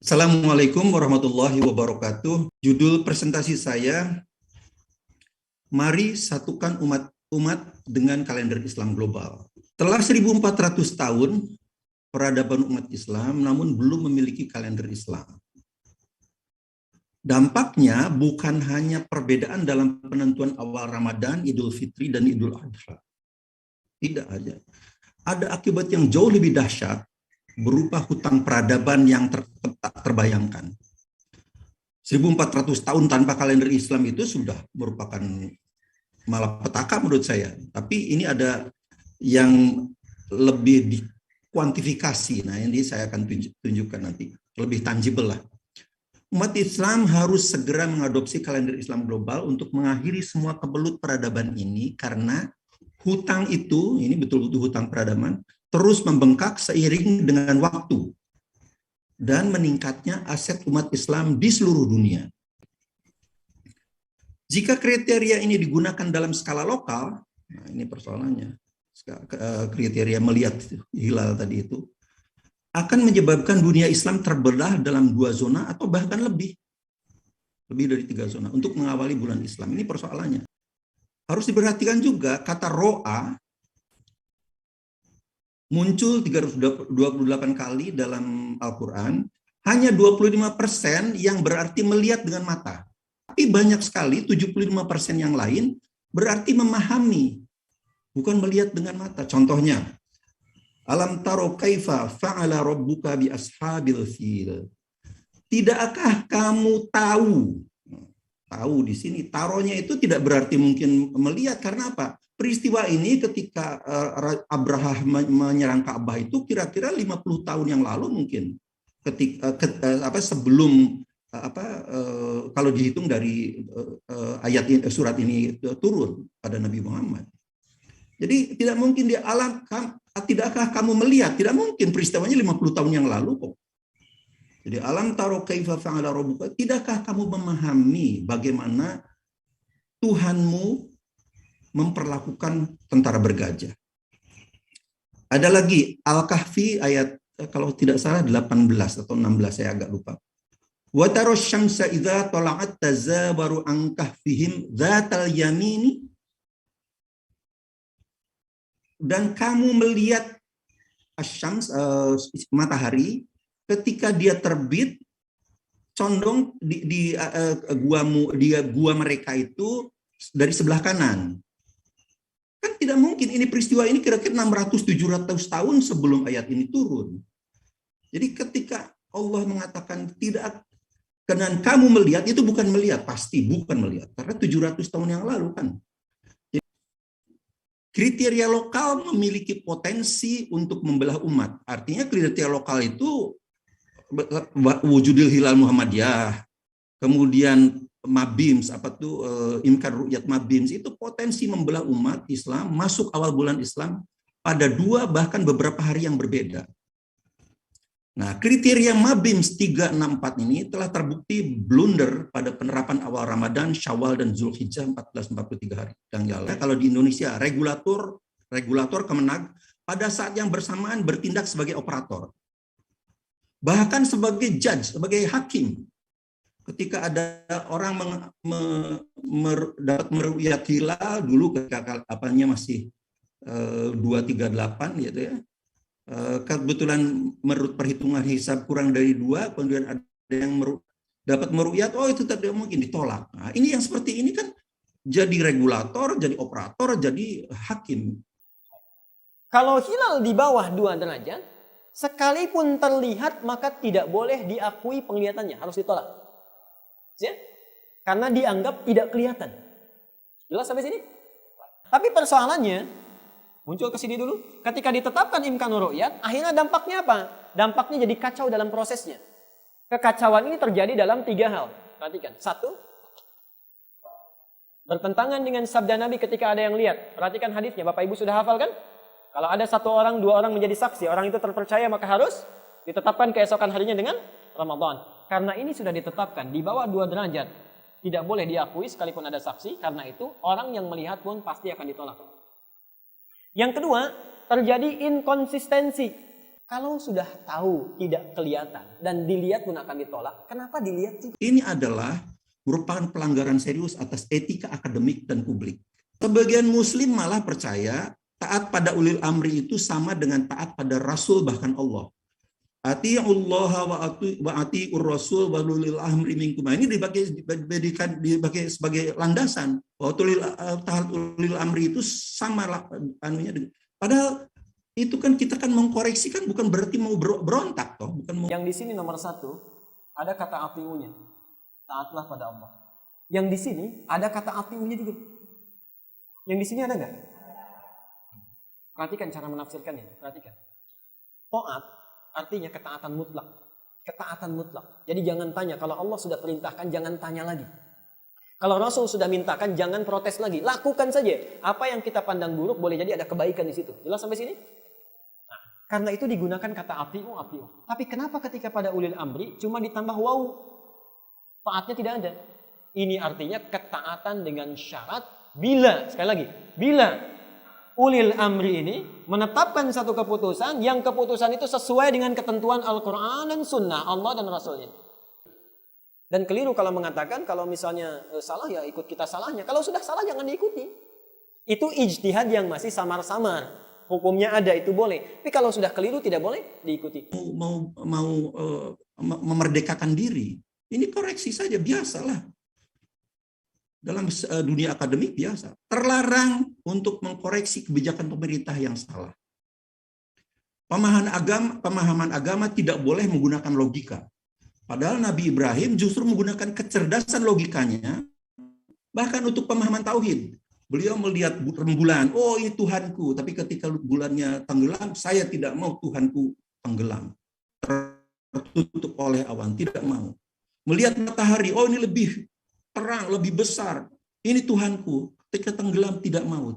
Assalamualaikum warahmatullahi wabarakatuh. Judul presentasi saya, Mari Satukan Umat dengan Kalender Islam Global. Telah 1400 tahun peradaban umat Islam, namun belum memiliki kalender Islam. Dampaknya bukan hanya perbedaan dalam penentuan awal Ramadan, Idul Fitri, dan Idul Adha. Tidak aja. Ada akibat yang jauh lebih dahsyat, berupa hutang peradaban yang tak terbayangkan. 1400 tahun tanpa kalender Islam itu sudah merupakan malapetaka menurut saya. Tapi ini ada yang lebih dikuantifikasi. Nah, ini saya akan tunjukkan nanti. Lebih tangible lah. Umat Islam harus segera mengadopsi kalender Islam global untuk mengakhiri semua kebelut peradaban ini, karena hutang itu, ini betul-betul hutang peradaban, terus membengkak seiring dengan waktu dan meningkatnya aset umat Islam di seluruh dunia. Jika kriteria ini digunakan dalam skala lokal, nah ini persoalannya, kriteria melihat hilal tadi itu, akan menyebabkan dunia Islam terbelah dalam 2 zona atau bahkan lebih dari 3 zona untuk mengawali bulan Islam. Ini persoalannya. Harus diperhatikan juga kata ro'a muncul 328 kali dalam Al-Quran, hanya 25% yang berarti melihat dengan mata. Tapi banyak sekali, 75% yang lain berarti memahami, bukan melihat dengan mata. Contohnya, Alam taro kaifa fa'ala rabbuka bi ashabil fil. Tidakkah kamu tahu? Tahu di sini, taronya itu tidak berarti mungkin melihat, karena apa? Peristiwa ini ketika Abraha menyerang Ka'bah itu kira-kira 50 tahun yang lalu mungkin, sebelum kalau dihitung dari surat ini turun pada Nabi Muhammad. Jadi tidak mungkin di alam, tidakkah kamu melihat? Tidak mungkin, peristiwanya 50 tahun yang lalu kok. Jadi alam taro kaifa fa'ala rabbuka, tidakkah kamu memahami bagaimana Tuhanmu memperlakukan tentara bergajah. Ada lagi Al-Kahfi ayat kalau tidak salah 18 atau 16, saya agak lupa. Wa taros syamsa idza tala'at tazabaru an kahfihim dzatal yamini, dan kamu melihat asyams, matahari, ketika dia terbit condong di gua mereka itu dari sebelah kanan. Kan tidak mungkin, ini peristiwa ini kira-kira 600-700 tahun sebelum ayat ini turun. Jadi ketika Allah mengatakan tidak, karena kamu melihat, itu bukan melihat, pasti bukan melihat, karena 700 tahun yang lalu kan. Jadi, kriteria lokal memiliki potensi untuk membelah umat. Artinya kriteria lokal itu wujudil hilal Muhammadiyah, kemudian Mabims, Imkan Ru'yat Mabims, itu potensi membelah umat Islam masuk awal bulan Islam pada 2 bahkan beberapa hari yang berbeda. Nah, kriteria Mabims 364 ini telah terbukti blunder pada penerapan awal Ramadan, Syawal, dan Zulhijjah 1443 hari yang jalan. Kalau di Indonesia, regulator Kemenag pada saat yang bersamaan bertindak sebagai operator, bahkan sebagai judge, sebagai hakim. Ketika ada orang dapat meru'yat hilal dulu ketika masih 238 gitu ya. Kebetulan menurut perhitungan hisab kurang dari 2, kemudian ada yang dapat meru'yat, oh itu tidak mungkin, ditolak. Nah, ini yang seperti ini kan jadi regulator, jadi operator, jadi hakim. Kalau hilal di bawah 2 derajat, sekalipun terlihat maka tidak boleh diakui penglihatannya, harus ditolak. Ya? Karena dianggap tidak kelihatan. Jelas sampai sini? Tapi persoalannya muncul ke sini dulu. Ketika ditetapkan imkanur ru'yat, akhirnya dampaknya apa? Dampaknya jadi kacau dalam prosesnya. Kekacauan ini terjadi dalam 3 hal. Perhatikan. 1, bertentangan dengan sabda Nabi ketika ada yang lihat. Perhatikan hadisnya, Bapak Ibu sudah hafal kan? Kalau ada 1 orang, 2 orang menjadi saksi, orang itu terpercaya, maka harus ditetapkan keesokan harinya dengan Ramadan. Karena ini sudah ditetapkan di bawah 2 derajat, tidak boleh diakui sekalipun ada saksi. Karena itu orang yang melihat pun pasti akan ditolak. Yang kedua, terjadi inkonsistensi. Kalau sudah tahu tidak kelihatan dan dilihat pun akan ditolak, kenapa dilihat juga? Ini adalah merupakan pelanggaran serius atas etika akademik dan publik. Sebagian muslim malah percaya taat pada ulil amri itu sama dengan taat pada Rasul bahkan Allah. Ati'ullaha wa ati'ur rasul wa ulil amri minkum. Ini dipakai sebagai landasan bahwa taat ulil amri itu sama anunya. Padahal itu kan kita kan mengkoreksi kan bukan berarti mau berontak toh, bukan mau. Yang di sini nomor 1 ada kata ati'unya. Taatlah pada Allah. Yang di sini ada kata ati'unya juga. Yang di sini ada enggak? Perhatikan cara menafsirkannya, perhatikan. Taat artinya ketaatan mutlak. Ketaatan mutlak. Jadi jangan tanya, kalau Allah sudah perintahkan jangan tanya lagi. Kalau Rasul sudah mintakan jangan protes lagi, lakukan saja. Apa yang kita pandang buruk boleh jadi ada kebaikan di situ. Jelas sampai sini? Nah, karena itu digunakan kata ati'u. Tapi kenapa ketika pada ulil amri cuma ditambah waw? Taatnya tidak ada. Ini artinya ketaatan dengan syarat bila, sekali lagi, bila ulil amri ini menetapkan satu keputusan yang keputusan itu sesuai dengan ketentuan Al-Quran dan Sunnah Allah dan Rasulnya. Dan keliru kalau mengatakan kalau misalnya salah ya ikut kita salahnya. Kalau sudah salah jangan diikuti. Itu ijtihad yang masih samar-samar. Hukumnya ada itu boleh. Tapi kalau sudah keliru tidak boleh diikuti. Mau memerdekakan diri. Ini koreksi saja biasalah. Dalam dunia akademik biasa. Terlarang untuk mengkoreksi kebijakan pemerintah yang salah. Pemahaman agama tidak boleh menggunakan logika. Padahal Nabi Ibrahim justru menggunakan kecerdasan logikanya, bahkan untuk pemahaman tauhid. Beliau melihat rembulan, oh ini Tuhanku, tapi ketika bulannya tenggelam, saya tidak mau Tuhanku tenggelam. Tertutup oleh awan, tidak mau. Melihat matahari, oh ini lebih terang, lebih besar, ini Tuhanku, ketika tenggelam tidak mau.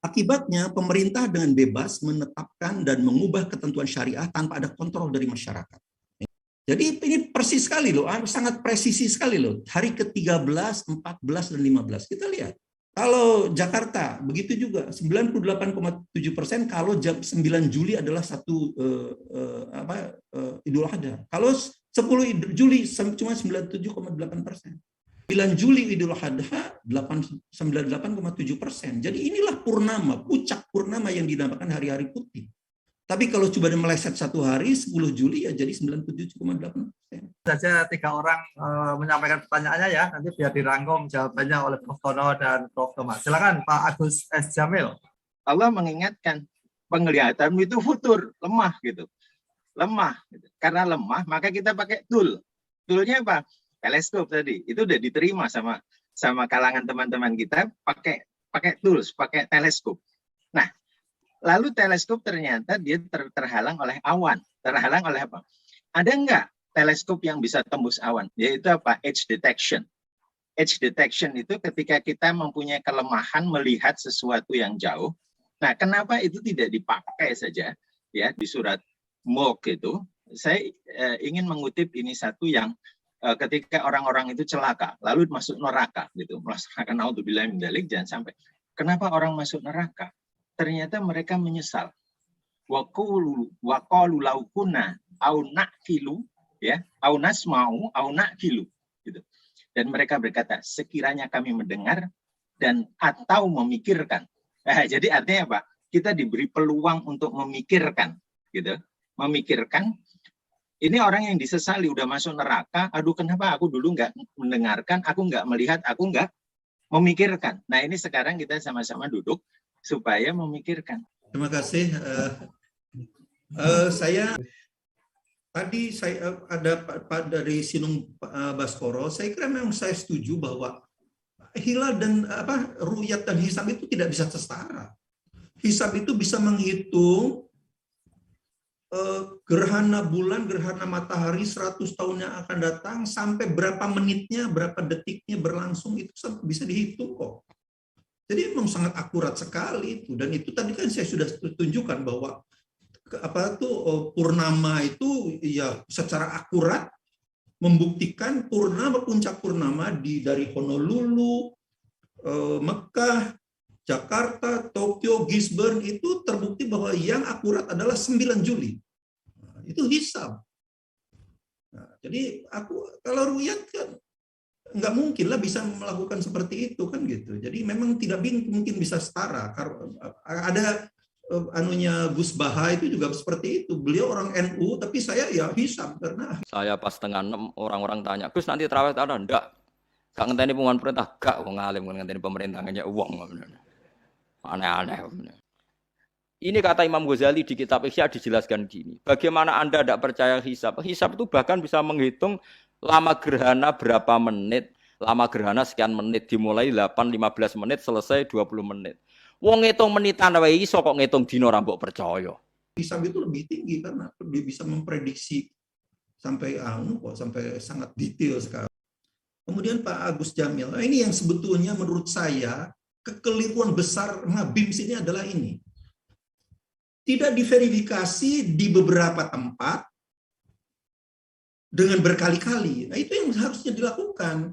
Akibatnya pemerintah dengan bebas menetapkan dan mengubah ketentuan syariah tanpa ada kontrol dari masyarakat. Jadi ini persis sekali loh, sangat presisi sekali loh. Hari ke-13, 14, dan 15. Kita lihat. Kalau Jakarta, begitu juga. 98,7% kalau jam 9 Juli adalah satu Idul Adha. Kalau 10 Juli cuma 97,8%. 9 Juli Idul Adha 98,7%. Jadi inilah purnama, puncak purnama yang dinamakan hari-hari putih. Tapi kalau coba meleset satu hari, 10 Juli ya jadi 97,8%. Saja 3 orang menyampaikan pertanyaannya ya, nanti biar dirangkum jawabannya oleh Prof. Tono dan Prof. Thomas. Silakan Pak Agus S. Jamil. Allah mengingatkan penglihatanmu itu futur, lemah gitu. Lemah. Gitu. Karena lemah, maka kita pakai tool. Toolnya apa? Teleskop tadi. Itu udah diterima sama kalangan teman-teman kita pakai tools, pakai teleskop. Nah, lalu teleskop ternyata dia terhalang oleh awan. Terhalang oleh apa? Ada enggak teleskop yang bisa tembus awan? Yaitu apa? Edge detection. Edge detection itu ketika kita mempunyai kelemahan melihat sesuatu yang jauh. Nah, kenapa itu tidak dipakai saja ya di surat Mulk itu? Saya ingin mengutip ini satu yang ketika orang-orang itu celaka lalu masuk neraka gitu. Melaksanakan naudzubillah min dzalik, jangan sampai. Kenapa orang masuk neraka? Ternyata mereka menyesal. Wa qalu law kunna au naqilu ya, au nasma'u au naqilu gitu. Dan mereka berkata, sekiranya kami mendengar dan atau memikirkan. Jadi artinya apa? Kita diberi peluang untuk memikirkan gitu. Memikirkan. Ini orang yang disesali udah masuk neraka, aduh kenapa aku dulu nggak mendengarkan, aku nggak melihat, aku nggak memikirkan. Nah, ini sekarang kita sama-sama duduk supaya memikirkan. Terima kasih. Saya ada dari Sinung Baskoro. Saya kira memang saya setuju bahwa hilal dan ru'yat dan hisab itu tidak bisa setara. Hisab itu bisa menghitung gerhana bulan, gerhana matahari 100 tahun yang akan datang sampai berapa menitnya, berapa detiknya berlangsung itu bisa dihitung kok. Jadi memang sangat akurat sekali itu, dan itu tadi kan saya sudah tunjukkan bahwa purnama itu ya secara akurat membuktikan purnama, puncak purnama dari Honolulu, Mekah, Jakarta, Tokyo, Gisborne itu terbukti bahwa yang akurat adalah 9 Juli. itu hisab. Nah, jadi kalau ru'yat kan nggak mungkin lah bisa melakukan seperti itu kan gitu. Jadi memang tidak mungkin bisa setara. Ada anunya Gus Baha itu juga seperti itu. Beliau orang NU tapi saya ya hisab karena Saya pas setengah 6 orang-orang tanya, Gus nanti terawih ada enggak? Gak ngenteni pengumuman perintah, gak wong alim ngenteni pemerintah ngene wong. Aneh-aneh. Ini kata Imam Ghazali di kitab Ihya dijelaskan gini. Bagaimana Anda tidak percaya hisab? Hisab itu bahkan bisa menghitung lama gerhana berapa menit, lama gerhana sekian menit, dimulai 8-15 menit, selesai 20 menit. Wong ngitung menitan wae iso kok ngitung dina ora mbok percaya. hisab itu lebih tinggi karena dia bisa memprediksi sampai sampai sangat detail sekali. Kemudian Pak Agus Jamil, ini yang sebetulnya menurut saya kekeliruan besar MABIMS ini adalah ini. Tidak diverifikasi di beberapa tempat dengan berkali-kali. Nah, itu yang harusnya dilakukan.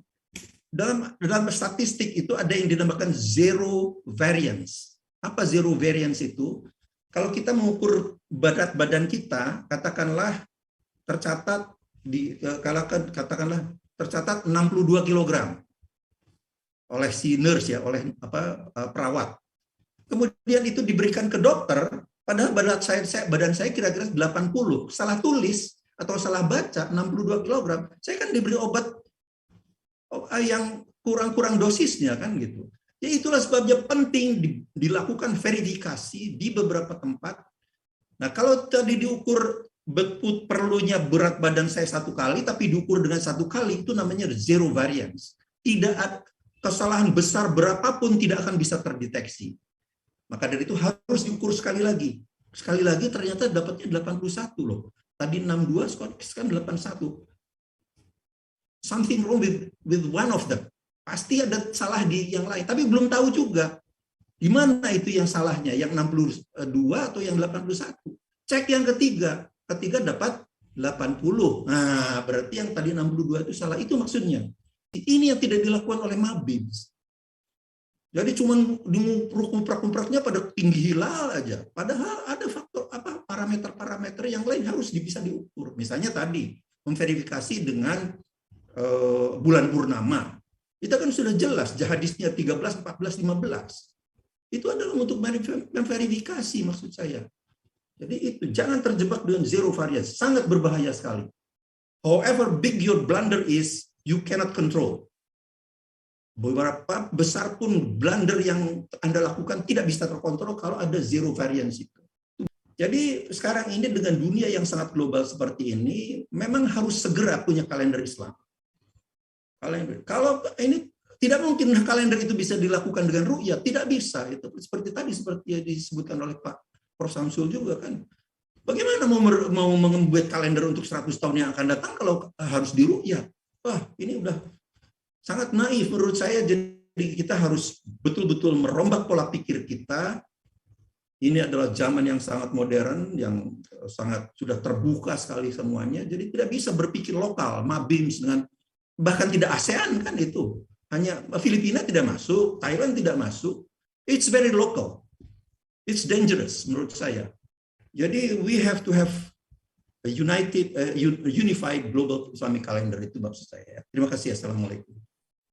Dalam statistik itu ada yang dinamakan zero variance. Apa zero variance itu? Kalau kita mengukur berat badan kita, katakanlah tercatat tercatat 62 kg oleh si nurse ya, oleh perawat. Kemudian itu diberikan ke dokter, padahal badan saya kira-kira 80. Salah tulis atau salah baca 62 kg. Saya kan diberi obat yang kurang dosisnya kan gitu. Ya itulah sebabnya penting dilakukan verifikasi di beberapa tempat. Nah, kalau tadi diukur perlunya berat badan saya 1 kali, tapi diukur dengan 1 kali, itu namanya zero variance. Tidak ada kesalahan besar berapapun tidak akan bisa terdeteksi. Maka dari itu harus diukur sekali lagi. Sekali lagi ternyata dapatnya 81 loh. Tadi 62, sekarang 81. Something wrong with one of them. Pasti ada salah di yang lain, tapi belum tahu juga di mana itu yang salahnya, yang 62 atau yang 81. Cek yang ketiga dapat 80. Nah, berarti yang tadi 62 itu salah. Itu maksudnya. Ini yang tidak dilakukan oleh MABIMS. Jadi cuma diumprak-umpraknya pada tinggi hilal aja. Padahal ada faktor parameter-parameter yang lain harus bisa diukur. Misalnya tadi memverifikasi dengan bulan purnama. Itu kan sudah jelas hadisnya 13, 14, 15. Itu adalah untuk memverifikasi maksud saya. Jadi itu jangan terjebak dengan zero variance, sangat berbahaya sekali. However big your blunder is, you cannot control. Beberapa besar pun blunder yang Anda lakukan tidak bisa terkontrol kalau ada zero variance itu. Jadi sekarang ini dengan dunia yang sangat global seperti ini, memang harus segera punya kalender Islam. Kalau ini tidak mungkin kalender itu bisa dilakukan dengan ru'yat, tidak bisa. Itu seperti yang disebutkan oleh Pak Prof. Samsul juga kan. Bagaimana mau membuat kalender untuk 100 tahun yang akan datang kalau harus diru'yat? Wah, ini udah sangat naif menurut saya. Jadi kita harus betul-betul merombak pola pikir kita. Ini adalah zaman yang sangat modern, yang sangat sudah terbuka sekali semuanya. Jadi tidak bisa berpikir lokal, MABIMS dengan bahkan tidak ASEAN kan itu. Hanya Filipina tidak masuk, Thailand tidak masuk. It's very local. It's dangerous menurut saya. Jadi we have to have a unified global Islamic calendar, itu maksud saya. Terima kasih. Assalamualaikum.